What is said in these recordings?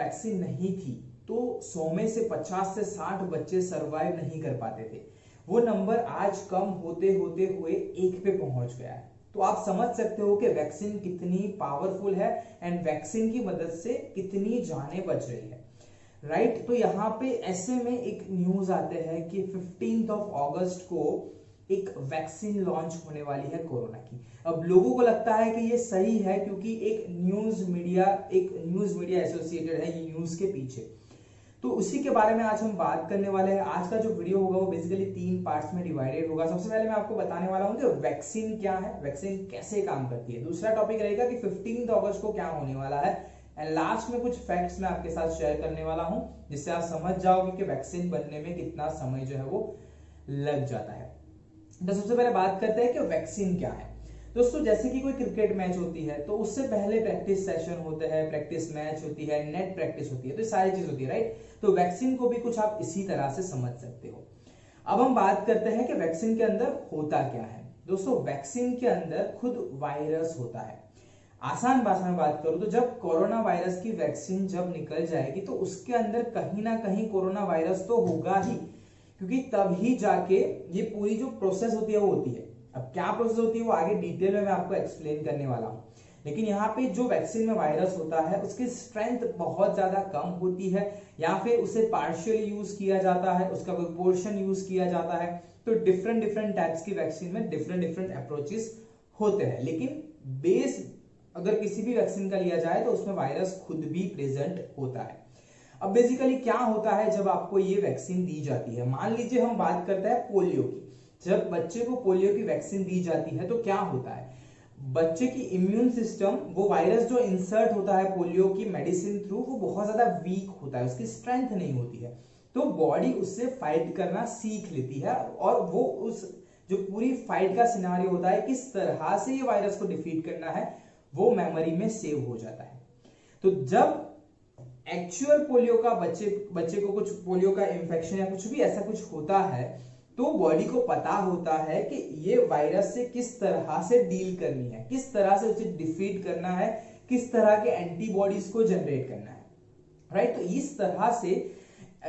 Vaccine नहीं थी तो 100 में से 50 से 60 बच्चे सरवाइव नहीं कर पाते थे। वो नंबर आज कम होते होते हुए 1 पे पहुंच गया है। तो आप समझ सकते हो कि वैक्सीन कितनी पावरफुल है एंड वैक्सीन की मदद से कितनी जानें बच रही है, राइट। तो यहाँ पे ऐसे में एक न्यूज आते हैं कि 15 अगस्त को एक वैक्सीन लॉन्च होने वाली है कोरोना की। अब लोगों को लगता है कि ये सही है क्योंकि एक न्यूज मीडिया एसोसिएटेड है ये न्यूज के पीछे। तो उसी के बारे में आज हम बात करने वाले हैं। आज का जो वीडियो होगा वो बेसिकली 3 पार्ट्स में डिवाइडेड होगा। सबसे पहले मैं आपको बताने वाला हूं कि वैक्सीन क्या है, वैक्सीन कैसे काम करती है। दूसरा टॉपिक रहेगा कि 15 अगस्त को क्या होने वाला है एंड लास्ट में कुछ फैक्ट्स मैं आपके साथ शेयर करने वाला हूं जिससे आप समझ जाओगे कि वैक्सीन बनने में कितना समय जो है वो लग जाता है। तो सबसे पहले बात करते हैं कि वैक्सीन क्या है। दोस्तों जैसे कि कोई क्रिकेट मैच होती है तो उससे पहले प्रैक्टिस सेशन होते हैं, प्रैक्टिस मैच होती है, नेट प्रैक्टिस होती है, तो सारी चीज होती है, राइट। तो वैक्सीन को भी कुछ आप इसी तरह से समझ सकते हो। अब हम बात करते हैं कि वैक्सीन के अंदर होता क्या है। दोस्तों वैक्सीन के अंदर खुद वायरस होता है। आसान भाषा में बात करूं तो जब कोरोना वायरस की वैक्सीन जब निकल जाएगी तो उसके अंदर कहीं ना कहीं कोरोना वायरस तो होगा ही, क्योंकि तभी जाके ये पूरी जो प्रोसेस होती है वो होती है। अब क्या प्रोसेस होती है वो आगे डिटेल में मैं आपको एक्सप्लेन करने वाला हूं, लेकिन यहाँ पे जो वैक्सीन में वायरस होता है उसकी स्ट्रेंथ बहुत ज्यादा कम होती है या फिर उसे पार्शियली यूज किया जाता है, उसका कोई पोर्शन यूज किया जाता है। तो डिफरेंट टाइप्स की वैक्सीन में डिफरेंट अप्रोचेस होते हैं, लेकिन बेस अगर किसी भी वैक्सीन का लिया जाए तो उसमें वायरस खुद भी प्रेजेंट होता है। अब बेसिकली क्या होता है जब आपको ये वैक्सीन दी जाती है। मान लीजिए हम बात करते हैं पोलियो की। जब बच्चे को पोलियो की वैक्सीन दी जाती है तो क्या होता है, बच्चे की इम्यून सिस्टम, वो वायरस जो इंसर्ट होता है पोलियो की मेडिसिन थ्रू, वो बहुत ज्यादा वीक होता है, उसकी स्ट्रेंथ नहीं होती है। तो बॉडी उससे फाइट करना सीख लेती है और वो उस जो पूरी फाइट का सिनारियो होता है किस तरह से ये वायरस को डिफीट करना है वो मेमोरी में सेव हो जाता है। तो जब एक्चुअल पोलियो का बच्चे को कुछ पोलियो का इंफेक्शन या कुछ भी ऐसा कुछ होता है तो बॉडी को पता होता है कि ये वायरस से किस तरह से डील करनी है, किस तरह से उसे डिफीट करना है, किस तरह के एंटीबॉडीज को जनरेट करना है, राइट। तो इस तरह से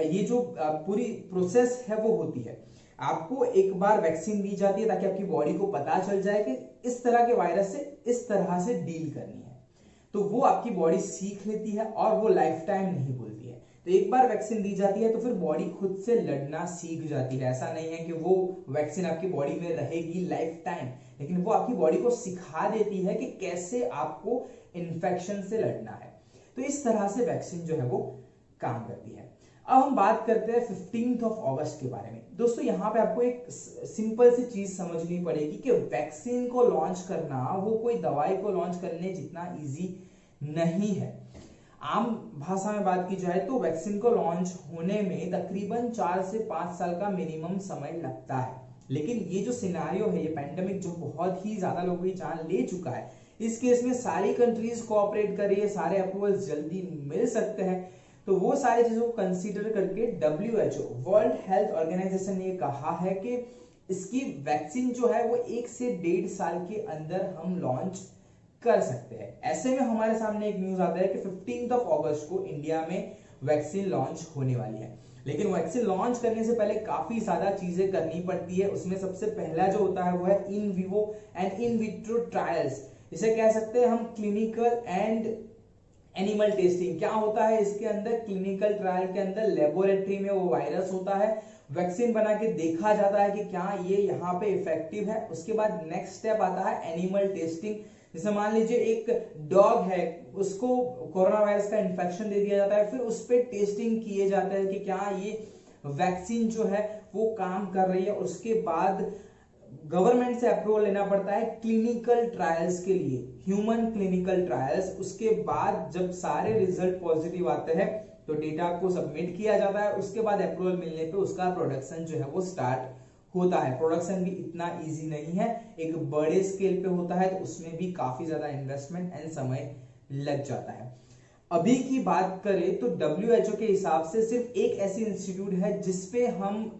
ये जो पूरी प्रोसेस है वो होती है। आपको एक बार वैक्सीन दी जाती है ताकि आपकी बॉडी को पता चल जाए कि इस तरह के वायरस से इस तरह से डील करनी है। तो वो आपकी बॉडी सीख लेती है और वो लाइफ टाइम नहीं भूलती है। तो एक बार वैक्सीन दी जाती है तो फिर बॉडी खुद से लड़ना सीख जाती है। ऐसा नहीं है कि वो वैक्सीन आपकी बॉडी में रहेगी लाइफ टाइम, लेकिन वो आपकी बॉडी को सिखा देती है कि कैसे आपको इन्फेक्शन से लड़ना है। तो इस तरह से वैक्सीन जो है वो काम करती है। अब हम बात करते हैं 15 अगस्त के बारे में। दोस्तों यहाँ पे आपको एक सिंपल सी चीज समझनी पड़ेगी कि वैक्सीन को लॉन्च करना वो कोई दवाई को लॉन्च करने जितना इजी नहीं है। आम भाषा में बात की जाए तो वैक्सीन को लॉन्च होने में तकरीबन 4 से 5 साल का मिनिमम समय लगता है। लेकिन ये जो सिनारियो है, ये पैंडेमिक जो बहुत ही ज्यादा लोगों की जान ले चुका है, इस केस में सारी कंट्रीज कोऑपरेट कर रही है, सारे अप्रूवल जल्दी मिल सकते हैं। तो वो सारी चीजों को कंसीडर करके WHO वर्ल्ड हेल्थ ऑर्गेनाइजेशन ने कहा है कि इसकी वैक्सीन जो है वो 1 से 1.5 साल के अंदर हम लॉन्च कर सकते हैं। ऐसे में हमारे सामने एक न्यूज आता है कि 15 अगस्त को इंडिया में वैक्सीन लॉन्च होने वाली है। लेकिन वैक्सीन लॉन्च करने से पहले काफी ज्यादा चीजें करनी पड़ती है। उसमें सबसे पहला जो होता है वो है in vivo and in vitro trials. इसे कह सकते हैं हम क्लिनिकल एंड एनिमल टेस्टिंग। क्या होता है इसके अंदर, क्लिनिकल ट्रायल के अंदर लेबोरेटरी में वो वायरस होता है, वैक्सीन बना के देखा जाता है कि क्या ये यहाँ पे इफेक्टिव है। उसके बाद नेक्स्ट स्टेप आता है एनिमल टेस्टिंग। जैसे मान लीजिए एक डॉग है, उसको कोरोना वायरस का इन्फेक्शन दे दिया जाता है, फिर उस पर टेस्टिंग किए जाते हैं कि क्या ये वैक्सीन जो है वो काम कर रही है। उसके बाद गवर्नमेंट से अप्रूवल लेना पड़ता है क्लिनिकल ट्रायल्स के लिए, ह्यूमन क्लिनिकल ट्रायल्स। उसके बाद जब सारे रिजल्ट पॉजिटिव आते हैं तो डेटा को सबमिट किया जाता है। उसके बाद अप्रूवल मिलने पे उसका प्रोडक्शन जो है वो स्टार्ट होता है। प्रोडक्शन भी इतना इजी नहीं है, एक बड़े स्केल पे होता है, तो उसमें भी काफी ज्यादा इन्वेस्टमेंट एंड समय लग जाता है। अभी की बात करें तो WHO के हिसाब से सिर्फ एक ऐसी इंस्टीट्यूट है जिसपे हम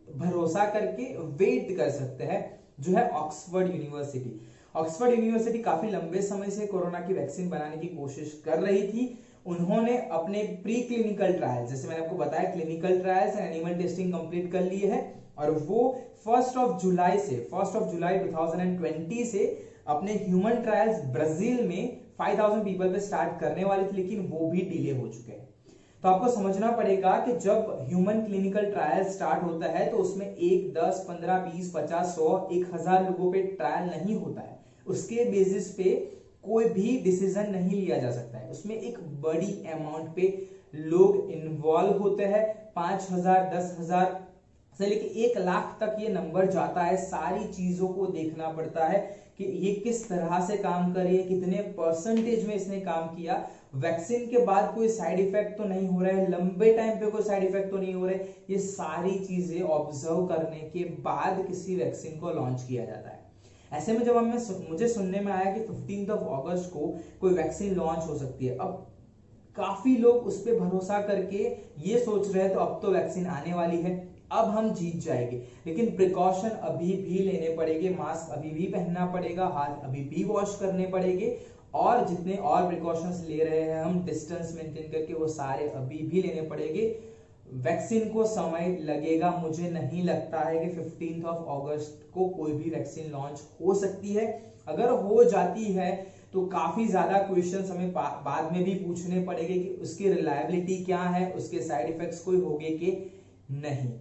भरोसा करके वेट कर सकते हैं, जो है ऑक्सफोर्ड यूनिवर्सिटी। ऑक्सफोर्ड यूनिवर्सिटी काफी लंबे समय से कोरोना की वैक्सीन बनाने की कोशिश कर रही थी। उन्होंने अपने प्री क्लिनिकल ट्रायल, जैसे मैंने आपको बताया clinical trials and animal testing complete कर लिए है और वो 1 जुलाई 2020 से अपने ह्यूमन ट्रायल्स ब्राजील में 5000 पीपल पे स्टार्ट करने वाले थे, लेकिन वो भी डिले हो चुके हैं। तो आपको समझना पड़ेगा कि जब ह्यूमन क्लिनिकल ट्रायल स्टार्ट होता है तो उसमें 1, 10, 15, 20, 50, 100, 1000 लोगों पे ट्रायल नहीं होता है। उसके बेसिस पे कोई भी डिसीजन नहीं लिया जा सकता है। उसमें एक बड़ी अमाउंट पे लोग इन्वॉल्व होते हैं। 5000, 10,000 से लेके 1 लाख तक ये नंबर जाता है। सारी चीजों को देखना पड़ता है कि ये किस तरह से काम करे, कितने परसेंटेज में इसने काम किया, वैक्सीन के बाद कोई साइड इफेक्ट तो नहीं हो रहा है, लंबे टाइम पे कोई साइड इफेक्ट तो नहीं हो रहे। ये सारी चीजें ऑब्जर्व करने के बाद किसी वैक्सीन को लॉन्च किया जाता है। ऐसे में जब मुझे सुनने में आया कि 15 अगस्त को कोई वैक्सीन लॉन्च हो सकती है, अब काफी लोग उस पर भरोसा करके ये सोच रहे हैं तो अब तो वैक्सीन आने वाली है, अब हम जीत जाएंगे। लेकिन प्रिकॉशन अभी भी लेने पड़ेंगे, मास्क अभी भी पहनना पड़ेगा, हाथ अभी भी वॉश करने पड़ेंगे और जितने और प्रिकॉशंस ले रहे हैं हम डिस्टेंस मेंटेन करके, वो सारे अभी भी लेने पड़ेंगे। वैक्सीन को समय लगेगा, मुझे नहीं लगता है कि 15 अगस्त को कोई भी वैक्सीन लॉन्च हो सकती है। अगर हो जाती है तो काफी ज्यादा क्वेश्चंस हमें बाद में भी पूछने पड़ेंगे कि उसकी रिलायबिलिटी क्या है, उसके साइड इफेक्ट्स कोई होंगे कि नहीं।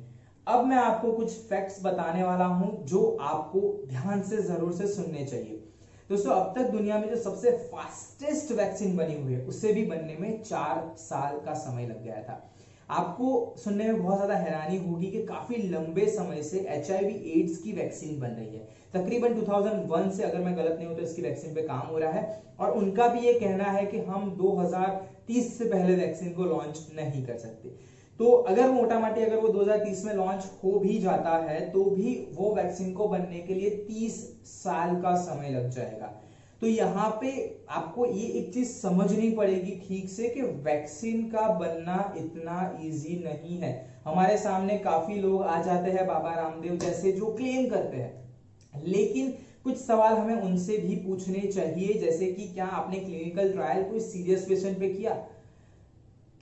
अब मैं आपको कुछ फैक्ट्स बताने वाला हूं जो आपको ध्यान से जरूर से सुनने चाहिए। दोस्तों, अब तक दुनिया में जो सबसे फास्टेस्ट वैक्सीन बनी हुई है उसे भी बनने में 4 साल का समय लग गया था। आपको सुनने में बहुत ज्यादा हैरानी होगी कि काफी लंबे समय से HIV एड्स की वैक्सीन बन रही है। तकरीबन 2001 से, अगर मैं गलत नहीं हूं तो इसकी वैक्सीन पे काम हो रहा है और उनका भी ये कहना है कि हम 2030 से पहले वैक्सीन को लॉन्च नहीं कर सकते। तो अगर मोटा माटी अगर वो 2030 में लॉन्च हो भी जाता है तो भी वो वैक्सीन को बनने के लिए 30 साल का समय लग जाएगा। तो यहाँ पे आपको ये एक चीज समझनी पड़ेगी ठीक से कि वैक्सीन का बनना इतना इजी नहीं है। हमारे सामने काफी लोग आ जाते हैं, बाबा रामदेव जैसे, जो क्लेम करते हैं, लेकिन कुछ सवाल हमें उनसे भी पूछने चाहिए, जैसे कि क्या आपने क्लिनिकल ट्रायल कोई सीरियस पेशेंट पे किया,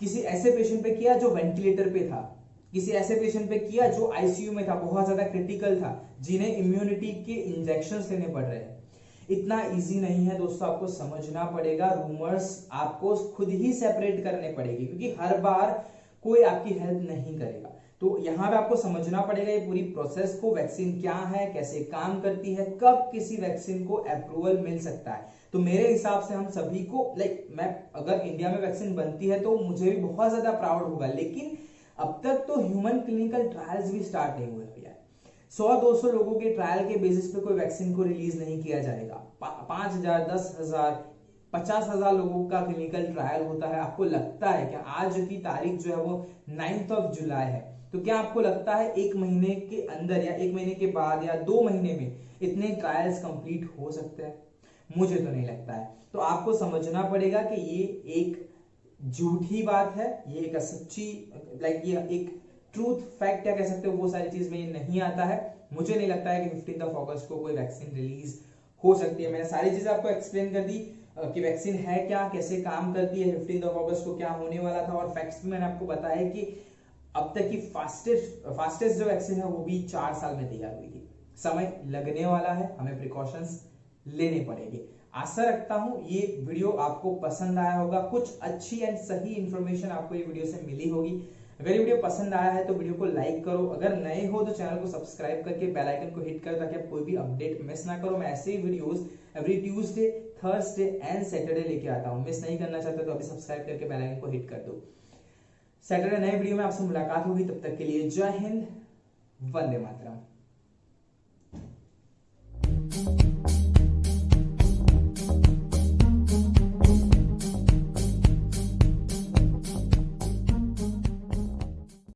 किसी ऐसे पेशेंट पे किया जो वेंटिलेटर पे था, किसी ऐसे पेशेंट पे किया जो आईसीयू में था, बहुत ज्यादा क्रिटिकल था, जिन्हें इम्यूनिटी के इंजेक्शंस लेने पड़ रहे हैं। इतना इजी नहीं है दोस्तों, आपको समझना पड़ेगा। रूमर्स आपको खुद ही सेपरेट करने पड़ेगी, क्योंकि हर बार कोई आपकी हेल्प नहीं करेगा। तो यहां पे आपको समझना पड़ेगा ये पूरी प्रोसेस को, वैक्सीन क्या है, कैसे काम करती है, कब किसी वैक्सीन को अप्रूवल मिल सकता है। तो मेरे हिसाब से हम सभी को मैं अगर इंडिया में वैक्सीन बनती है तो मुझे भी बहुत ज्यादा प्राउड होगा, लेकिन अब तक तो ह्यूमन क्लिनिकल ट्रायल्स भी स्टार्ट नहीं हुए भैया। 100-200 लोगों के ट्रायल के बेसिस पे कोई वैक्सीन को रिलीज नहीं किया जाएगा। 5000, 10,000, 50,000 लोगों का क्लिनिकल ट्रायल होता है। आपको लगता है कि आज की तारीख जो है वो 9 जुलाई है, तो क्या आपको लगता है 1 महीने के अंदर या 1 महीने के बाद या 2 महीने में इतने ट्रायल्स कंप्लीट हो सकते हैं? मुझे तो नहीं लगता है। तो आपको समझना पड़ेगा कि ये एक झूठी बात है, ये एक सच्ची ये एक ट्रूथ फैक्ट क्या कह सकते हो, वो सारी चीज में नहीं आता है। मुझे नहीं लगता है कि 15 अगस्त को कोई वैक्सीन रिलीज हो सकती है। मैंने सारी चीजें आपको एक्सप्लेन कर दी कि वैक्सीन है क्या, कैसे काम करती है, 15 अगस्त को क्या होने वाला था, और फैक्ट्स भी मैंने आपको बताया कि अब तक की फास्टेस्ट जो वैक्सीन है वो भी 4 साल में तैयार हुई थी। समय लगने वाला है, हमें प्रिकॉशंस लेने पड़ेंगे। आशा रखता हूं ये वीडियो आपको पसंद आया होगा, कुछ अच्छी एंड सही इंफॉर्मेशन आपको ये वीडियो से मिली होगी। अगर ये वीडियो पसंद आया है तो वीडियो को लाइक करो, अगर नए हो तो चैनल को सब्सक्राइब करके बेल आइकन को हिट करो ताकि आप कोई भी अपडेट मिस ना करो। मैं ऐसे ही videos every Tuesday, Thursday and Saturday लेके आता हूं। मिस नहीं करना चाहते तो अभी सब्सक्राइब करके बेल आइकन को हिट कर दो। सैटरडे नए वीडियो में आपसे मुलाकात होगी, तब तक के लिए जय हिंद, वंदे मातरम।